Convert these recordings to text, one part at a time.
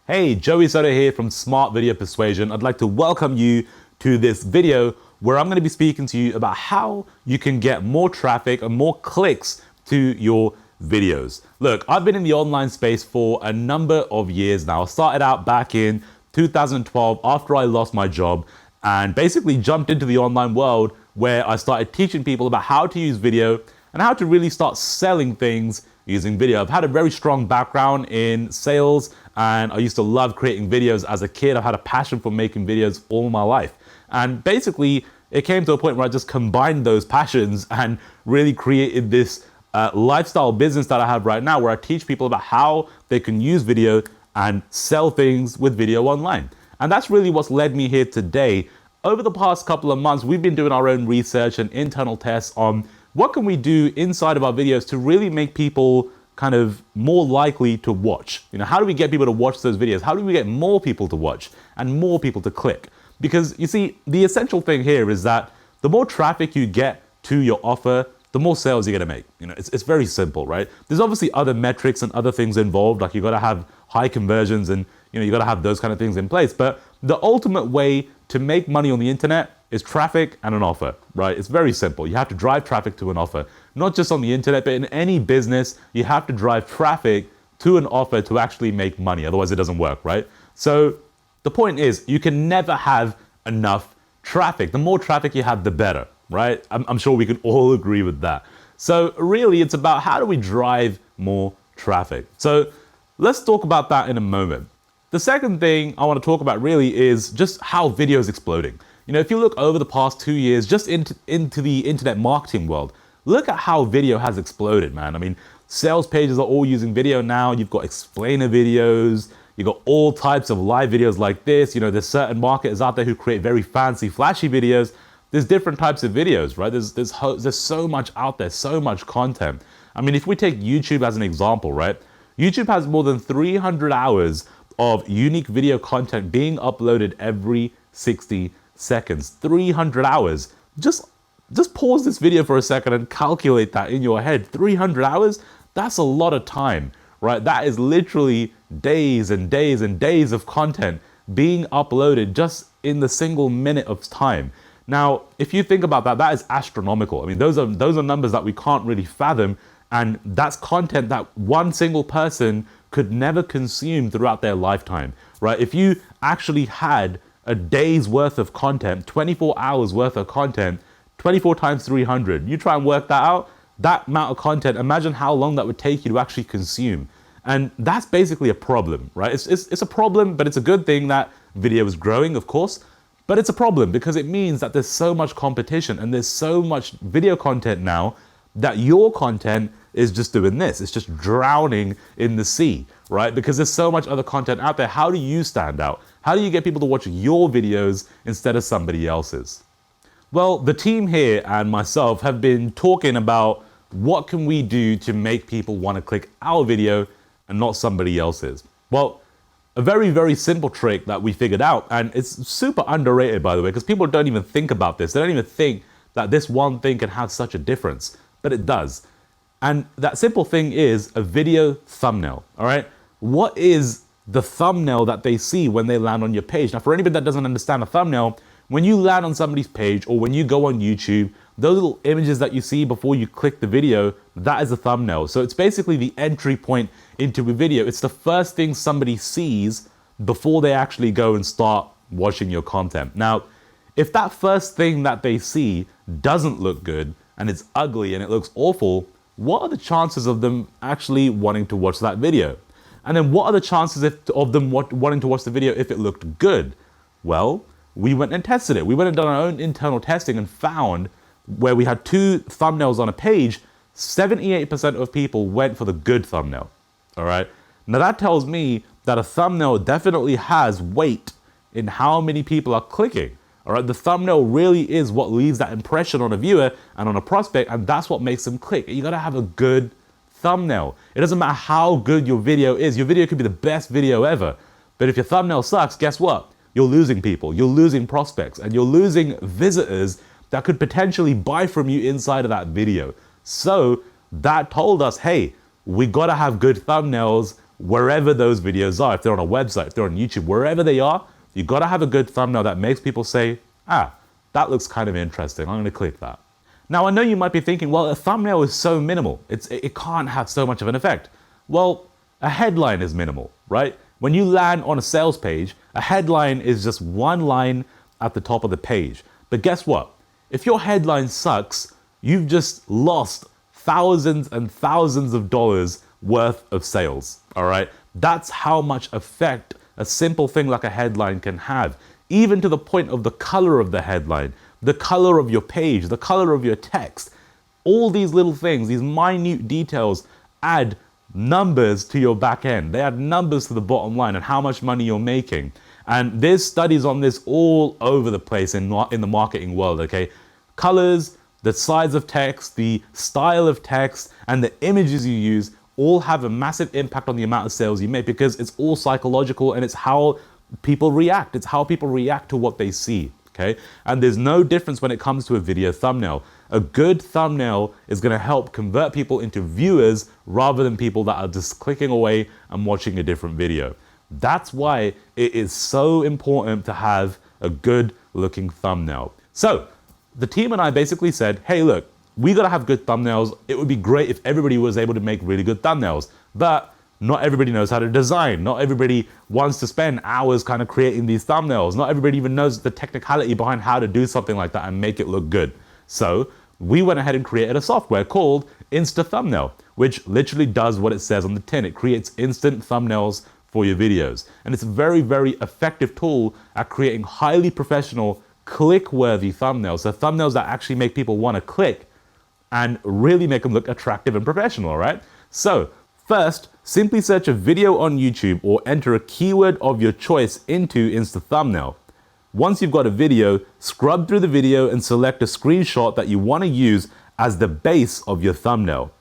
Hey, Joey Soto here from Smart Video Persuasion. I'd like to welcome you to this video where I'm going to be speaking to you about how you can get more traffic and more clicks to your videos. Look, I've been in the online space for a number of years now. I started out back in 2012 after I lost my job and basically jumped into the online world where I started teaching people about how to use video and how to really start selling things using video. I've had a very strong background in sales and I used to love creating videos as a kid. I've had a passion for making videos all my life. And basically, it came to a point where I just combined those passions and really created this lifestyle business that I have right now where I teach people about how they can use video and sell things with video online. And that's really what's led me here today. Over the past couple of months, we've been doing our own research and internal tests on what can we do inside of our videos to really make people kind of more likely to watch. You know, how do we get people to watch those videos? How do we get more people to watch and more people to click? Because you see, the essential thing here is that the more traffic you get to your offer, the more sales you're gonna make. You know, it's very simple, right? There's obviously other metrics and other things involved, like you gotta have high conversions and you gotta have those kind of things in place. But the ultimate way to make money on the internet is traffic and an offer, right? It's very simple. You have to drive traffic to an offer, not just on the internet, but in any business, you have to drive traffic to an offer to actually make money. Otherwise it doesn't work, right? So the point is you can never have enough traffic. The more traffic you have, the better, right? I'm sure we can all agree with that. So really it's about how do we drive more traffic? So let's talk about that in a moment. The second thing I want to talk about really is just how video is exploding. You know, if you look over the past 2 years, just into the internet marketing world, look at how video has exploded, man. I mean, sales pages are all using video now. You've got explainer videos. You've got all types of live videos like this. You know, there's certain marketers out there who create very fancy, flashy videos. There's different types of videos, right? There's so much out there, so much content. I mean, if we take YouTube as an example, right? YouTube has more than 300 hours of unique video content being uploaded every 60 seconds. 300 hours. Just pause this video for a second and calculate that in your head. 300 hours? That's a lot of time, right? That is literally days and days and days of content being uploaded just in the single minute of time. Now, if you think about that, that is astronomical. I mean, those are numbers that we can't really fathom, and that's content that one single person could never consume throughout their lifetime, right? If you actually had a day's worth of content, 24 hours worth of content, 24 times 300, you try and work that out, that amount of content, imagine how long that would take you to actually consume. And that's basically a problem, right? It's a problem, but it's a good thing that video is growing, of course, but it's a problem because it means that there's so much competition and there's so much video content now that your content is just doing this. It's just drowning in the sea, right? Because there's so much other content out there. How do you stand out? How do you get people to watch your videos instead of somebody else's? Well, the team here and myself have been talking about what can we do to make people want to click our video and not somebody else's. Well, a very, very simple trick that we figured out, and it's super underrated, by the way, because people don't even think about this. They don't even think that this one thing can have such a difference, but it does. And that simple thing is a video thumbnail, all right? What is the thumbnail that they see when they land on your page? Now, for anybody that doesn't understand a thumbnail, when you land on somebody's page or when you go on YouTube, those little images that you see before you click the video, that is a thumbnail. So it's basically the entry point into a video. It's the first thing somebody sees before they actually go and start watching your content. Now, if that first thing that they see doesn't look good and it's ugly and it looks awful, what are the chances of them actually wanting to watch that video? And then what are the chances of them wanting to watch the video if it looked good? Well, we went and tested it. We went and done our own internal testing and found where we had 2 thumbnails on a page, 78% of people went for the good thumbnail, all right? Now that tells me that a thumbnail definitely has weight in how many people are clicking. All right, the thumbnail really is what leaves that impression on a viewer and on a prospect, and that's what makes them click. You gotta have a good thumbnail. It doesn't matter how good your video is. Your video could be the best video ever, but if your thumbnail sucks, guess what? You're losing people, you're losing prospects, and you're losing visitors that could potentially buy from you inside of that video. So that told us, hey, we gotta have good thumbnails wherever those videos are. If they're on a website, if they're on YouTube, wherever they are, you gotta have a good thumbnail that makes people say, ah, that looks kind of interesting, I'm gonna click that. Now, I know you might be thinking, well, a thumbnail is so minimal. It can't have so much of an effect. Well, a headline is minimal, right? When you land on a sales page, a headline is just one line at the top of the page. But guess what? If your headline sucks, you've just lost thousands and thousands of dollars worth of sales, all right? That's how much effect a simple thing like a headline can have, even to the point of the color of the headline, the color of your page, the color of your text. All these little things, these minute details add numbers to your back end. They add numbers to the bottom line and how much money you're making. And there's studies on this all over the place in the marketing world, okay? Colors, the size of text, the style of text, and the images you use all have a massive impact on the amount of sales you make, because it's all psychological and it's how people react. It's how people react to what they see, okay? And there's no difference when it comes to a video thumbnail. A good thumbnail is gonna help convert people into viewers rather than people that are just clicking away and watching a different video. That's why it is so important to have a good looking thumbnail. So the team and I basically said, hey, look, we gotta have good thumbnails. It would be great if everybody was able to make really good thumbnails, but not everybody knows how to design. Not everybody wants to spend hours kind of creating these thumbnails. Not everybody even knows the technicality behind how to do something like that and make it look good. So we went ahead and created a software called Insta Thumbnail, which literally does what it says on the tin. It creates instant thumbnails for your videos. And it's a very, very effective tool at creating highly professional, click-worthy thumbnails. So thumbnails that actually make people want to click and really make them look attractive and professional, all right? So first, simply search a video on YouTube or enter a keyword of your choice into Insta Thumbnail. Once you've got a video, scrub through the video and select a screenshot that you want to use as the base of your thumbnail.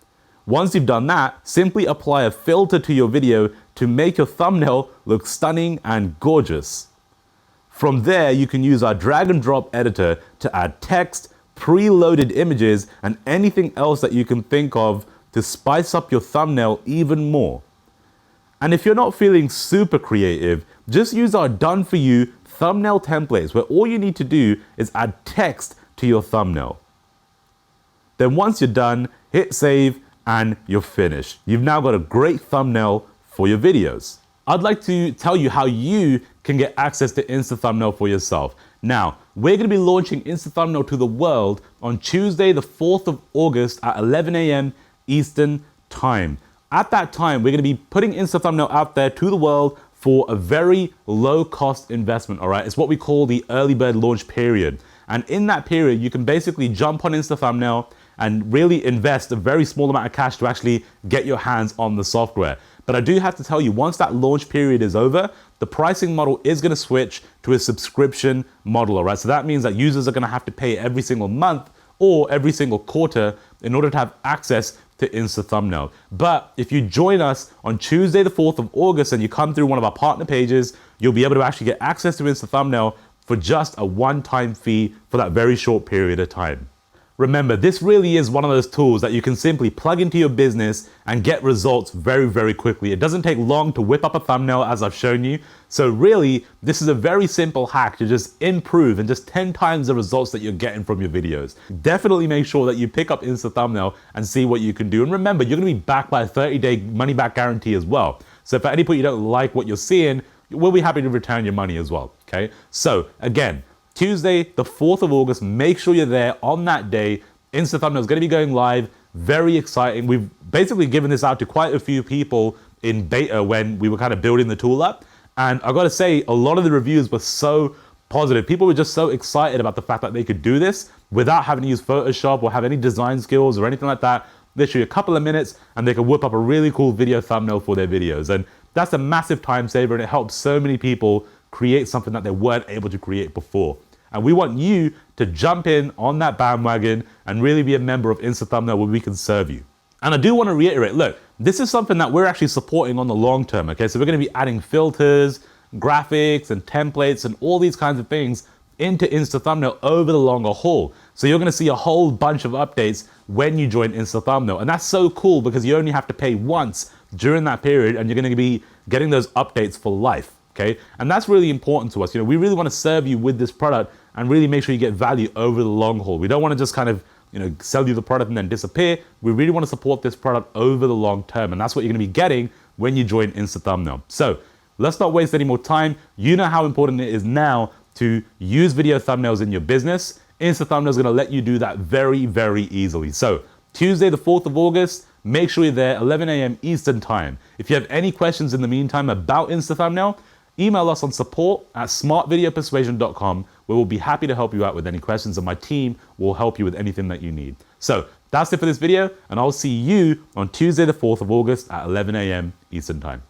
Once you've done that, simply apply a filter to your video to make your thumbnail look stunning and gorgeous. From there, you can use our drag and drop editor to add text, preloaded images, and anything else that you can think of to spice up your thumbnail even more. And if you're not feeling super creative, just use our done for you thumbnail templates, where all you need to do is add text to your thumbnail. Then once you're done, hit save and you're finished. You've now got a great thumbnail for your videos. I'd like to tell you how you can get access to Insta Thumbnail for yourself. Now, we're gonna be launching Insta Thumbnail to the world on Tuesday, the 4th of August at 11 a.m. Eastern Time. At that time, we're gonna be putting Insta Thumbnail out there to the world for a very low cost investment, all right? It's what we call the early bird launch period. And in that period, you can basically jump on Insta Thumbnail and really invest a very small amount of cash to actually get your hands on the software. But I do have to tell you, once that launch period is over, the pricing model is gonna switch to a subscription model, all right? So that means that users are gonna have to pay every single month or every single quarter in order to have access to Insta Thumbnail. But if you join us on Tuesday, the 4th of August, and you come through one of our partner pages, you'll be able to actually get access to Insta Thumbnail for just a one-time fee for that very short period of time. Remember, this really is one of those tools that you can simply plug into your business and get results very, very quickly. It doesn't take long to whip up a thumbnail, as I've shown you. So really, this is a very simple hack to just improve and just 10 times the results that you're getting from your videos. Definitely make sure that you pick up Insta Thumbnail and see what you can do. And remember, you're gonna be backed by a 30-day money-back guarantee as well. So if at any point you don't like what you're seeing, we'll be happy to return your money as well, okay? So again, Tuesday, the 4th of August, make sure you're there on that day. Insta Thumbnail is going to be going live. Very exciting. We've basically given this out to quite a few people in beta when we were kind of building the tool up. And I got to say, a lot of the reviews were so positive. People were just so excited about the fact that they could do this without having to use Photoshop or have any design skills or anything like that. Literally a couple of minutes and they could whip up a really cool video thumbnail for their videos. And that's a massive time saver, and it helps so many people create something that they weren't able to create before. And we want you to jump in on that bandwagon and really be a member of Insta Thumbnail where we can serve you. And I do want to reiterate, look, this is something that we're actually supporting on the long term, okay? So we're going to be adding filters, graphics, and templates, and all these kinds of things into Insta Thumbnail over the longer haul. So you're going to see a whole bunch of updates when you join Insta Thumbnail. And that's so cool because you only have to pay once during that period, and you're going to be getting those updates for life. Okay, and that's really important to us. We really want to serve you with this product and really make sure you get value over the long haul. We don't want to just kind of sell you the product and then disappear. We really want to support this product over the long term, and that's what you're going to be getting when you join Insta Thumbnail. So let's not waste any more time. You know how important it is now to use video thumbnails in your business. Insta Thumbnail is going to let you do that very, very easily. So Tuesday, the 4th of August, make sure you're there, 11 a.m. Eastern time. If you have any questions in the meantime about Insta Thumbnail, email us on support@smartvideopersuasion.com, where we'll be happy to help you out with any questions, and my team will help you with anything that you need. So that's it for this video, and I'll see you on Tuesday, the 4th of August at 11 a.m. Eastern time.